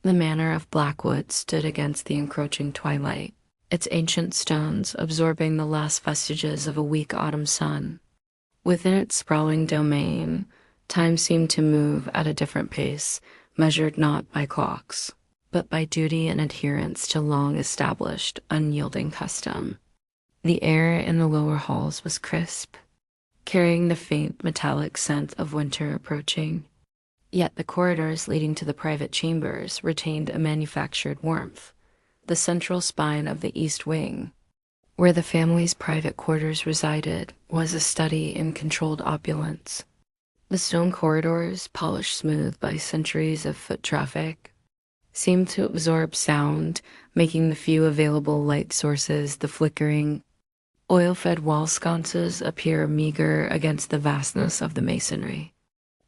The manor of Blackwood stood against the encroaching twilight, its ancient stones absorbing the last vestiges of a weak autumn sun. Within its sprawling domain, time seemed to move at a different pace, measured not by clocks, but by duty and adherence to long-established, unyielding custom. The air in the lower halls was crisp, carrying the faint metallic scent of winter approaching. Yet the corridors leading to the private chambers retained a manufactured warmth. The central spine of the east wing, where the family's private quarters resided, was a study in controlled opulence. The stone corridors, polished smooth by centuries of foot traffic, seemed to absorb sound, making the few available light sources, the flickering, oil-fed wall sconces, appear meager against the vastness of the masonry.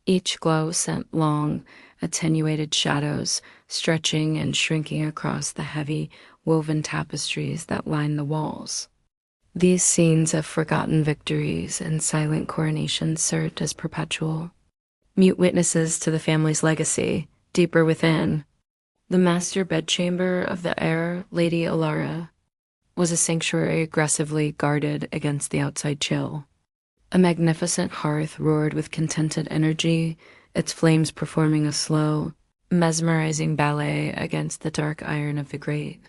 Each glow sent long, attenuated shadows stretching and shrinking across the heavy, woven tapestries that lined the walls. These scenes of forgotten victories and silent coronations served as perpetual, mute witnesses to the family's legacy. Deeper within, the master bedchamber of the heir, Lady Alara, was a sanctuary aggressively guarded against the outside chill. A magnificent hearth roared with contented energy, its flames performing a slow, mesmerizing ballet against the dark iron of the grate.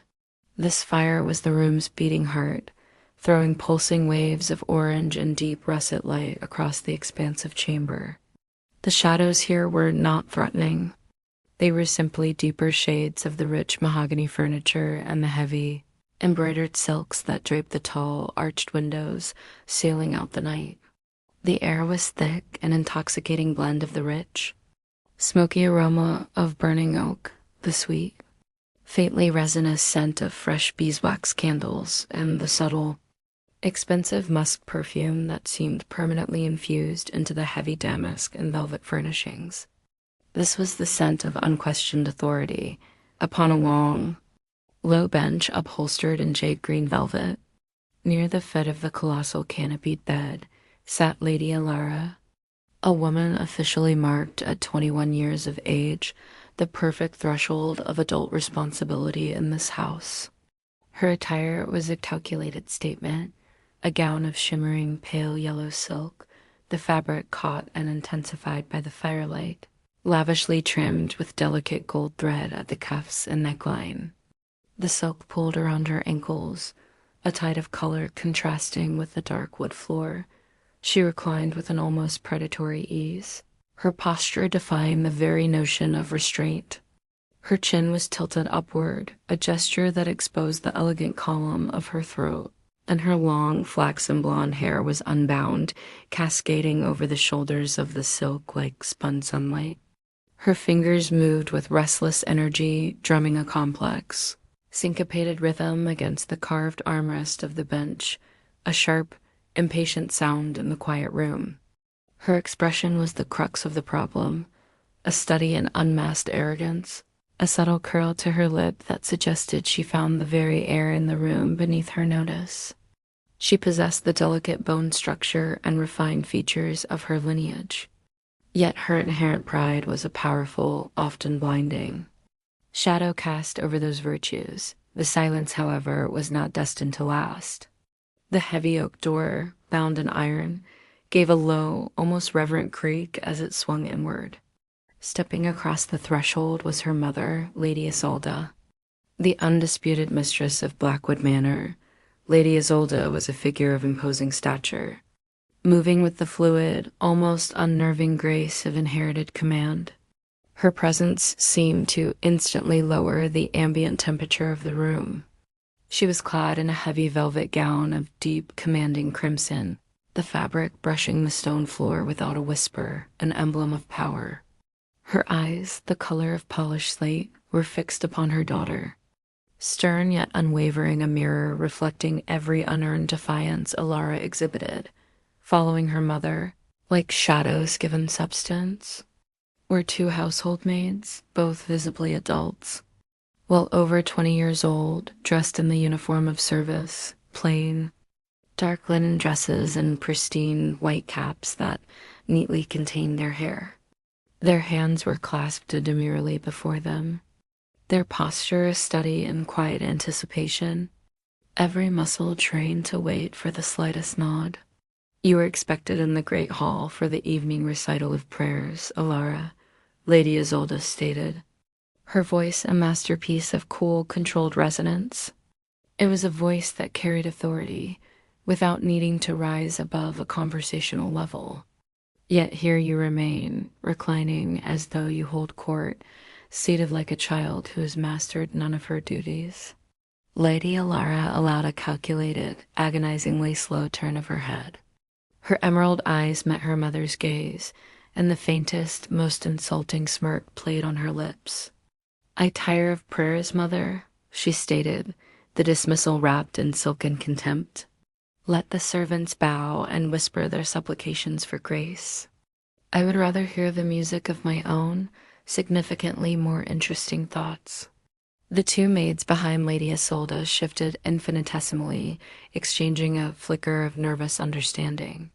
This fire was the room's beating heart, throwing pulsing waves of orange and deep russet light across the expansive chamber. The shadows here were not threatening. They were simply deeper shades of the rich mahogany furniture and the heavy, embroidered silks that draped the tall, arched windows, sailing out the night. The air was thick, an intoxicating blend of the rich, smoky aroma of burning oak, the sweet, faintly resinous scent of fresh beeswax candles, and the subtle, expensive musk perfume that seemed permanently infused into the heavy damask and velvet furnishings. This was the scent of unquestioned authority. Upon a long, low bench upholstered in jade green velvet, near the foot of the colossal canopied bed, sat Lady Alara, a woman officially marked at 21 years of age, the perfect threshold of adult responsibility in this house. Her attire was a calculated statement, a gown of shimmering pale yellow silk, the fabric caught and intensified by the firelight, lavishly trimmed with delicate gold thread at the cuffs and neckline. The silk pulled around her ankles, a tide of color contrasting with the dark wood floor. She reclined with an almost predatory ease, her posture defying the very notion of restraint. Her chin was tilted upward, a gesture that exposed the elegant column of her throat, and her long, flaxen blonde hair was unbound, cascading over the shoulders of the silk like spun sunlight. Her fingers moved with restless energy, drumming a complex, syncopated rhythm against the carved armrest of the bench, a sharp, impatient sound in the quiet room. Her expression was the crux of the problem, a study in unmasked arrogance, a subtle curl to her lip that suggested she found the very air in the room beneath her notice. She possessed the delicate bone structure and refined features of her lineage, yet her inherent pride was a powerful, often blinding shadow cast over those virtues. The silence, however, was not destined to last. The heavy oak door, bound in iron, gave a low, almost reverent creak as it swung inward. Stepping across the threshold was her mother, Lady Isolda. The undisputed mistress of Blackwood Manor, Lady Isolda was a figure of imposing stature, moving with the fluid, almost unnerving grace of inherited command. Her presence seemed to instantly lower the ambient temperature of the room. She was clad in a heavy velvet gown of deep, commanding crimson, the fabric brushing the stone floor without a whisper, an emblem of power. Her eyes, the color of polished slate, were fixed upon her daughter, stern yet unwavering, a mirror reflecting every unearned defiance Alara exhibited. Following her mother, like shadows given substance, were two household maids, both visibly adults, well over 20 years old, dressed in the uniform of service, plain, dark linen dresses and pristine white caps that neatly contained their hair. Their hands were clasped demurely before them, their posture a study in quiet anticipation, every muscle trained to wait for the slightest nod. "You were expected in the great hall for the evening recital of prayers, Alara," Lady Isolde stated, her voice a masterpiece of cool, controlled resonance. It was a voice that carried authority, without needing to rise above a conversational level. Yet here you remain, reclining as though you hold court, seated like a child who has mastered none of her duties. Lady Alara allowed a calculated, agonizingly slow turn of her head. Her emerald eyes met her mother's gaze, and the faintest, most insulting smirk played on her lips. "I tire of prayers, mother," she stated, the dismissal wrapped in silken contempt. "Let the servants bow and whisper their supplications for grace. I would rather hear the music of my own, significantly more interesting thoughts." The two maids behind Lady Isolde shifted infinitesimally, exchanging a flicker of nervous understanding.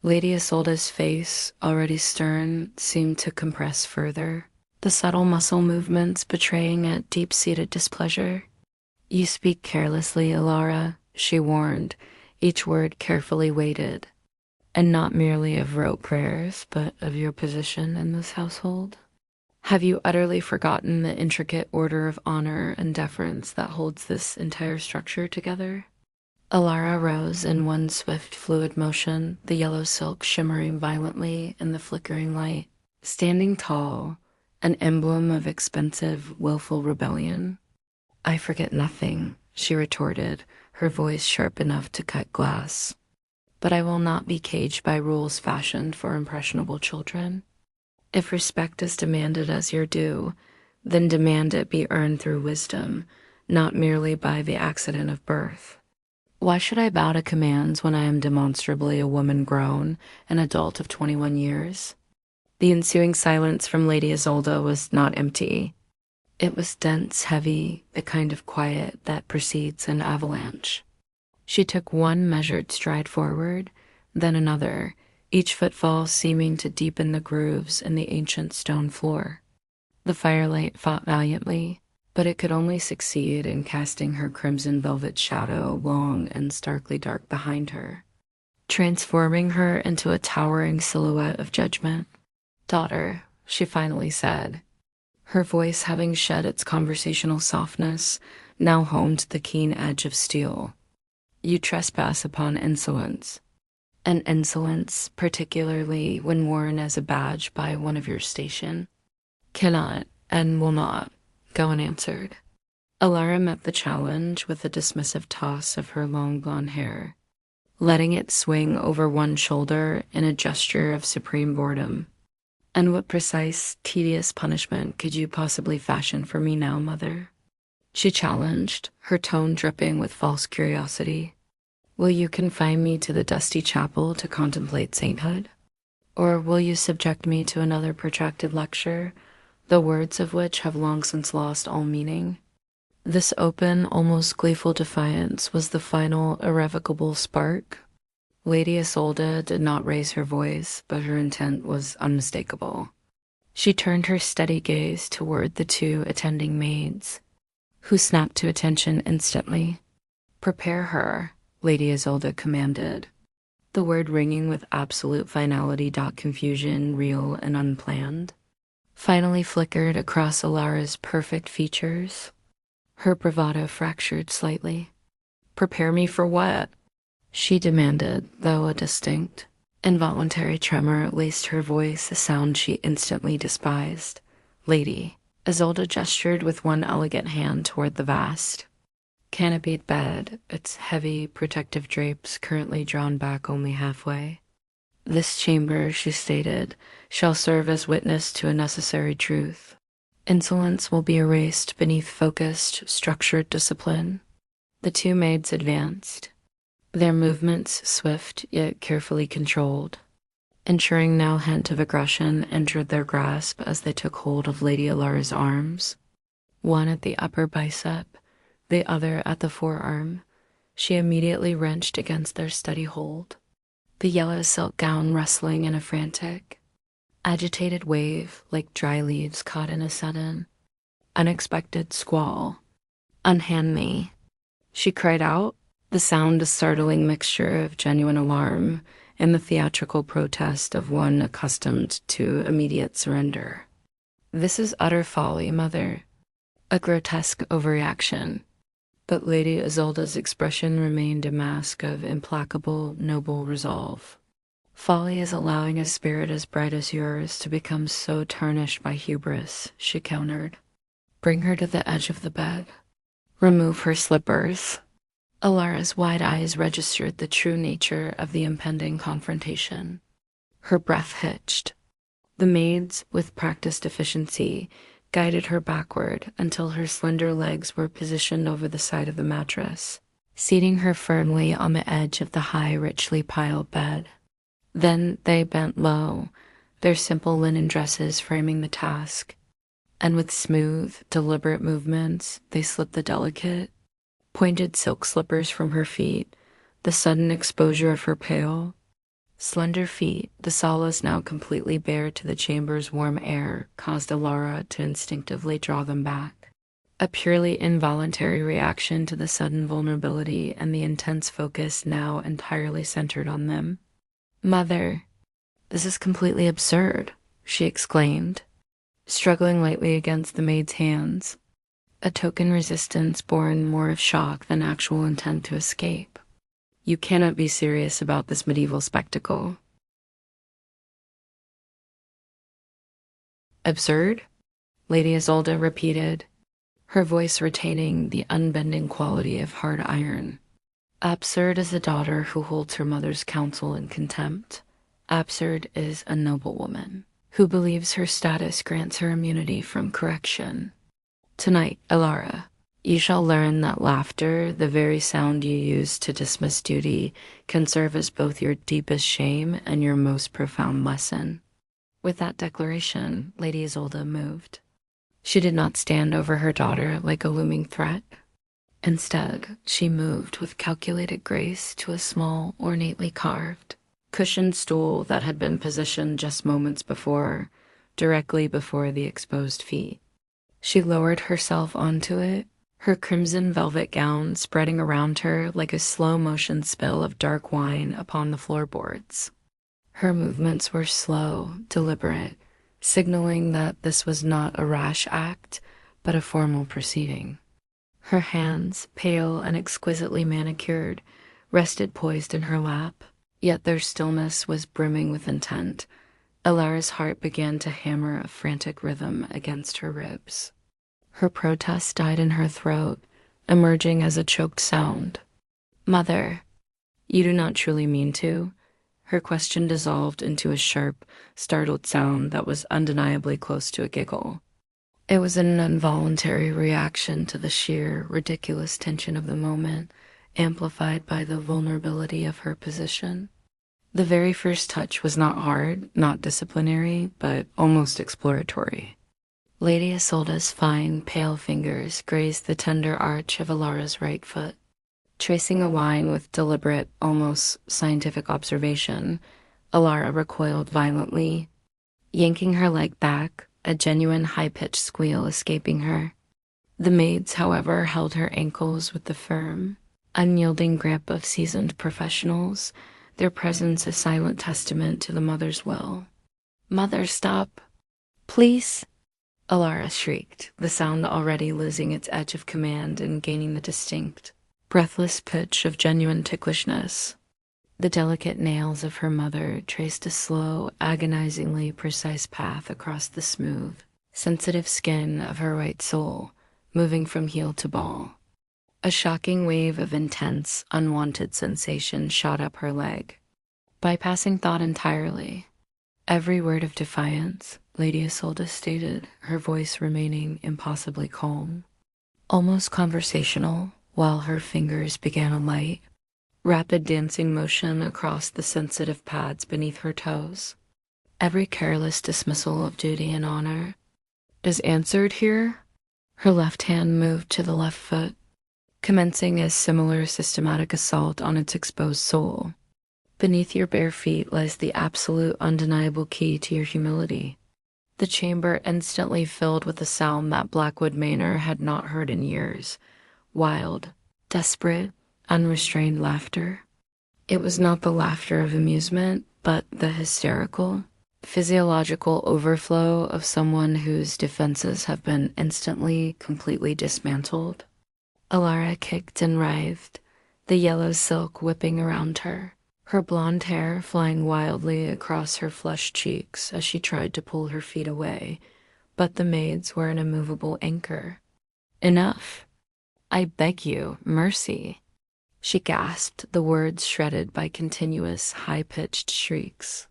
Lady Isolde's face, already stern, seemed to compress further, the subtle muscle movements betraying a deep-seated displeasure. "You speak carelessly, Alara," she warned, each word carefully weighted, "and not merely of rote prayers, but of your position in this household. Have you utterly forgotten the intricate order of honor and deference that holds this entire structure together?" Alara rose in one swift, fluid motion, the yellow silk shimmering violently in the flickering light. Standing tall, an emblem of expensive, willful rebellion. "I forget nothing," she retorted, her voice sharp enough to cut glass. "But I will not be caged by rules fashioned for impressionable children. If respect is demanded as your due, then demand it be earned through wisdom, not merely by the accident of birth. Why should I bow to commands when I am demonstrably a woman grown, an adult of 21 years? The ensuing silence from Lady Isolde was not empty. It was dense, heavy, the kind of quiet that precedes an avalanche. She took one measured stride forward, then another, each footfall seeming to deepen the grooves in the ancient stone floor. The firelight fought valiantly, but it could only succeed in casting her crimson velvet shadow long and starkly dark behind her, transforming her into a towering silhouette of judgment. "Daughter," she finally said, her voice having shed its conversational softness, now honed to the keen edge of steel. "You trespass upon insolence, and insolence, particularly when worn as a badge by one of your station, cannot and will not go unanswered." Alara met the challenge with a dismissive toss of her long blonde hair, letting it swing over one shoulder in a gesture of supreme boredom. "And what precise, tedious punishment could you possibly fashion for me now, mother?" she challenged, her tone dripping with false curiosity. "Will you confine me to the dusty chapel to contemplate sainthood? Or will you subject me to another protracted lecture, the words of which have long since lost all meaning?" This open, almost gleeful defiance was the final, irrevocable spark. Lady Isolde did not raise her voice, but her intent was unmistakable. She turned her steady gaze toward the two attending maids, who snapped to attention instantly. "Prepare her," Lady Isolde commanded, the word ringing with absolute finality. Confusion, real and unplanned, finally flickered across Alara's perfect features. Her bravado fractured slightly. "Prepare me for what?" she demanded, though a distinct, involuntary tremor laced her voice, a sound she instantly despised. "Lady," Isolde gestured with one elegant hand toward the vast, canopied bed, its heavy, protective drapes currently drawn back only halfway. "This chamber," she stated, "shall serve as witness to a necessary truth. Insolence will be erased beneath focused, structured discipline." The two maids advanced, their movements swift yet carefully controlled, ensuring no hint of aggression entered their grasp as they took hold of Lady Alara's arms, one at the upper bicep, the other at the forearm. She immediately wrenched against their steady hold, the yellow silk gown rustling in a frantic, agitated wave like dry leaves caught in a sudden, unexpected squall. "Unhand me," she cried out, the sound a startling mixture of genuine alarm and the theatrical protest of one accustomed to immediate surrender. "This is utter folly, mother." A grotesque overreaction. But Lady Isolda's expression remained a mask of implacable, noble resolve. "Folly is allowing a spirit as bright as yours to become so tarnished by hubris," she countered. "Bring her to the edge of the bed. Remove her slippers." Alara's wide eyes registered the true nature of the impending confrontation. Her breath hitched. The maids, with practiced efficiency, guided her backward until her slender legs were positioned over the side of the mattress, seating her firmly on the edge of the high, richly piled bed. Then they bent low, their simple linen dresses framing the task, and with smooth, deliberate movements, they slipped the delicate, pointed silk slippers from her feet. The sudden exposure of her pale, slender feet, the soles now completely bare to the chamber's warm air, caused Alara to instinctively draw them back. A purely involuntary reaction to the sudden vulnerability and the intense focus now entirely centered on them. "Mother, this is completely absurd," she exclaimed, struggling lightly against the maid's hands, a token resistance born more of shock than actual intent to escape. "You cannot be serious about this medieval spectacle." "Absurd?" Lady Isolda repeated, her voice retaining the unbending quality of hard iron. "Absurd is a daughter who holds her mother's counsel in contempt. Absurd is a noblewoman who believes her status grants her immunity from correction. Tonight, Alara, you shall learn that laughter, the very sound you use to dismiss duty, can serve as both your deepest shame and your most profound lesson." With that declaration, Lady Isolda moved. She did not stand over her daughter like a looming threat. Instead, she moved with calculated grace to a small, ornately carved, cushioned stool that had been positioned just moments before, directly before the exposed feet. She lowered herself onto it, her crimson velvet gown spreading around her like a slow-motion spill of dark wine upon the floorboards. Her movements were slow, deliberate, signaling that this was not a rash act, but a formal proceeding. Her hands, pale and exquisitely manicured, rested poised in her lap, yet their stillness was brimming with intent. Alara's heart began to hammer a frantic rhythm against her ribs. Her protest died in her throat, emerging as a choked sound. "Mother, you do not truly mean to?" Her question dissolved into a sharp, startled sound that was undeniably close to a giggle. It was an involuntary reaction to the sheer, ridiculous tension of the moment, amplified by the vulnerability of her position. The very first touch was not hard, not disciplinary, but almost exploratory. Lady Isolda's fine, pale fingers grazed the tender arch of Alara's right foot. Tracing a line with deliberate, almost scientific observation, Alara recoiled violently, yanking her leg back, a genuine high-pitched squeal escaping her. The maids, however, held her ankles with the firm, unyielding grip of seasoned professionals, their presence a silent testament to the mother's will. "Mother, stop! Please!" Alara shrieked, the sound already losing its edge of command and gaining the distinct, breathless pitch of genuine ticklishness. The delicate nails of her mother traced a slow, agonizingly precise path across the smooth, sensitive skin of her right sole, moving from heel to ball. A shocking wave of intense, unwanted sensation shot up her leg. Bypassing thought entirely, every word of defiance, Lady Isolda stated, her voice remaining impossibly calm, almost conversational, while her fingers began a light, rapid dancing motion across the sensitive pads beneath her toes. Every careless dismissal of duty and honor is answered here. Her left hand moved to the left foot, commencing a similar systematic assault on its exposed sole. "Beneath your bare feet lies the absolute, undeniable key to your humility. The chamber instantly filled with a sound that Blackwood Manor had not heard in years. Wild, desperate, unrestrained laughter. It was not the laughter of amusement, but the hysterical, physiological overflow of someone whose defenses have been instantly, completely dismantled. Alara kicked and writhed, the yellow silk whipping around her blonde hair flying wildly across her flushed cheeks as she tried to pull her feet away, but the maids were an immovable anchor. "Enough. I beg you, mercy." She gasped, the words shredded by continuous, high-pitched shrieks.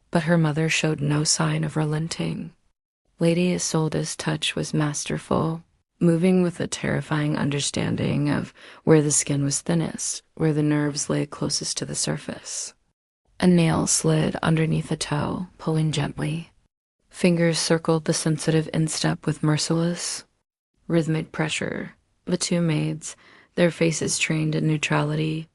But her mother showed no sign of relenting. Lady Isolde's touch was masterful, moving with a terrifying understanding of where the skin was thinnest, where the nerves lay closest to the surface. A nail slid underneath a toe, pulling gently. Fingers circled the sensitive instep with merciless, rhythmic pressure. The two maids, their faces trained in neutrality,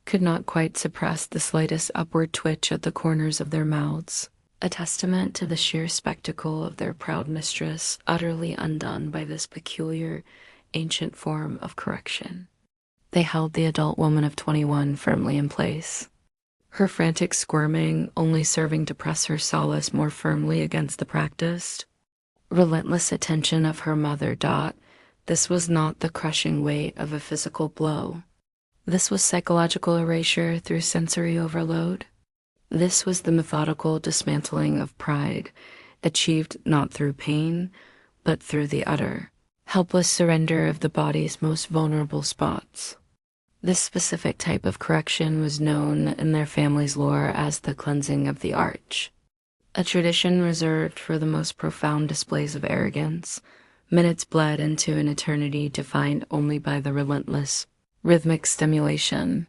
could not quite suppress the slightest upward twitch at the corners of their mouths, a testament to the sheer spectacle of their proud mistress utterly undone by this peculiar, ancient form of correction. They held the adult woman of 21 firmly in place, her frantic squirming only serving to press her solace more firmly against the practiced, relentless attention of her mother. This was not the crushing weight of a physical blow. This was psychological erasure through sensory overload. This was the methodical dismantling of pride, achieved not through pain, but through the utter, helpless surrender of the body's most vulnerable spots. This specific type of correction was known in their family's lore as the cleansing of the arch, a tradition reserved for the most profound displays of arrogance, minutes bled into an eternity defined only by the relentless, rhythmic stimulation.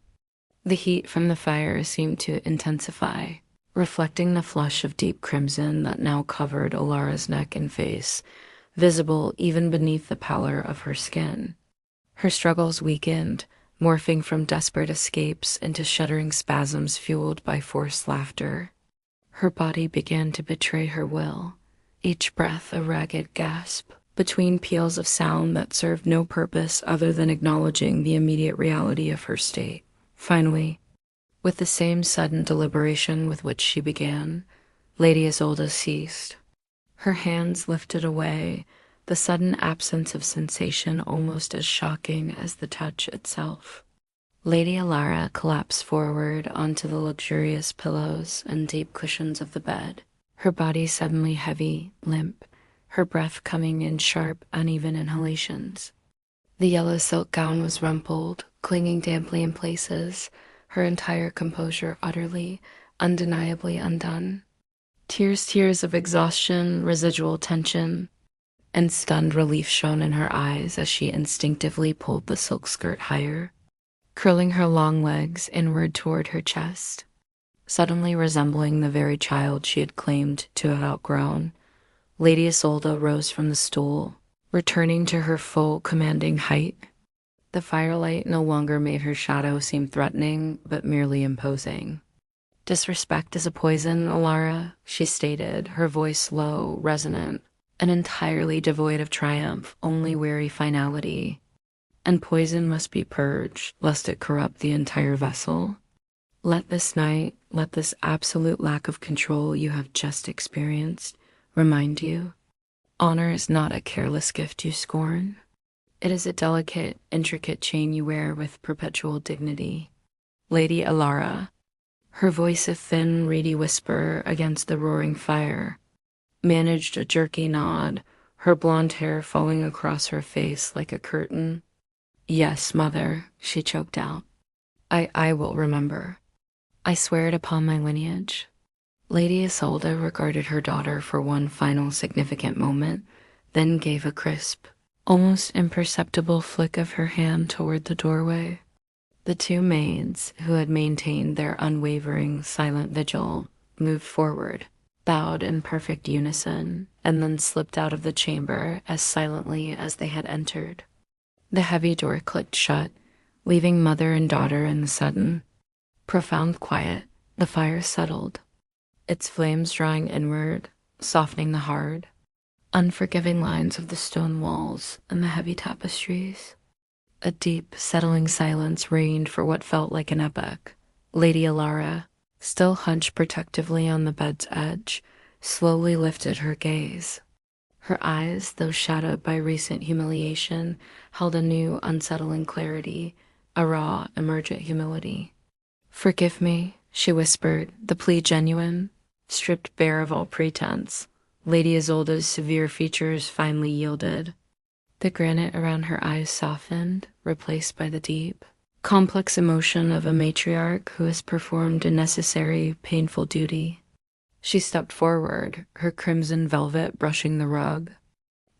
The heat from the fire seemed to intensify, reflecting the flush of deep crimson that now covered Alara's neck and face, visible even beneath the pallor of her skin. Her struggles weakened, morphing from desperate escapes into shuddering spasms fueled by forced laughter. Her body began to betray her will, each breath a ragged gasp, between peals of sound that served no purpose other than acknowledging the immediate reality of her state. Finally, with the same sudden deliberation with which she began, Lady Isolde ceased. Her hands lifted away, the sudden absence of sensation almost as shocking as the touch itself. Lady Alara collapsed forward onto the luxurious pillows and deep cushions of the bed, her body suddenly heavy, limp, her breath coming in sharp, uneven inhalations. The yellow silk gown was rumpled, clinging damply in places, her entire composure utterly, undeniably undone. Tears of exhaustion, residual tension, and stunned relief shone in her eyes as she instinctively pulled the silk skirt higher, curling her long legs inward toward her chest. Suddenly resembling the very child she had claimed to have outgrown, Lady Isolde rose from the stool, returning to her full, commanding height. The firelight no longer made her shadow seem threatening, but merely imposing. "Disrespect is a poison, Alara," she stated, her voice low, resonant, and entirely devoid of triumph, only weary finality. "And poison must be purged, lest it corrupt the entire vessel. Let this night, let this absolute lack of control you have just experienced remind you, honor is not a careless gift you scorn. It is a delicate, intricate chain you wear with perpetual dignity. Lady Alara," her voice a thin, reedy whisper against the roaring fire, managed a jerky nod, her blonde hair falling across her face like a curtain. "Yes, mother," she choked out. I will remember. I swear it upon my lineage." Lady Isolde regarded her daughter for one final significant moment, then gave a crisp, almost imperceptible flick of her hand toward the doorway. The two maids, who had maintained their unwavering, silent vigil, moved forward, bowed in perfect unison, and then slipped out of the chamber as silently as they had entered. The heavy door clicked shut, leaving mother and daughter in the sudden, profound quiet. The fire settled, its flames drawing inward, softening the hard, unforgiving lines of the stone walls and the heavy tapestries. A deep, settling silence reigned for what felt like an epoch. Lady Alara, still hunched protectively on the bed's edge, slowly lifted her gaze. Her eyes, though shadowed by recent humiliation, held a new, unsettling clarity, a raw, emergent humility. "Forgive me," she whispered, the plea genuine, stripped bare of all pretense. Lady Isolde's severe features finally yielded. The granite around her eyes softened, replaced by the deep, complex emotion of a matriarch who has performed a necessary, painful duty. She stepped forward, her crimson velvet brushing the rug,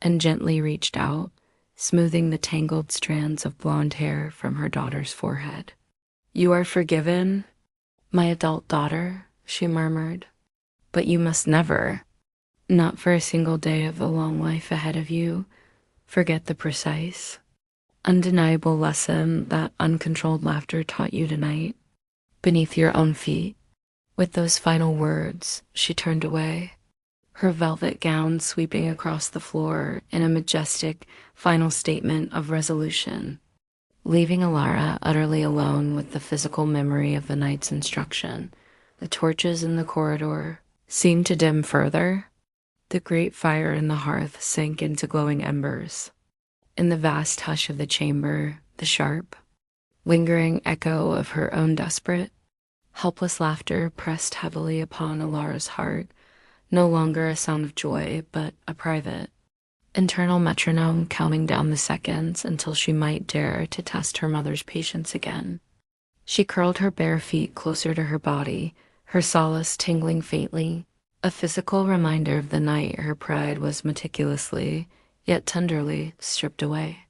and gently reached out, smoothing the tangled strands of blonde hair from her daughter's forehead. "You are forgiven, my adult daughter," she murmured. "But you must never, not for a single day of the long life ahead of you, forget the precise, undeniable lesson that uncontrolled laughter taught you tonight, beneath your own feet." With those final words, she turned away, her velvet gown sweeping across the floor in a majestic final statement of resolution, leaving Alara utterly alone with the physical memory of the night's instruction. The torches in the corridor seemed to dim further. The great fire in the hearth sank into glowing embers. In the vast hush of the chamber, the sharp, lingering echo of her own desperate, helpless laughter pressed heavily upon Alara's heart, no longer a sound of joy, but a private, internal metronome counting down the seconds until she might dare to test her mother's patience again. She curled her bare feet closer to her body, her solace tingling faintly, a physical reminder of the night her pride was meticulously, yet tenderly, stripped away.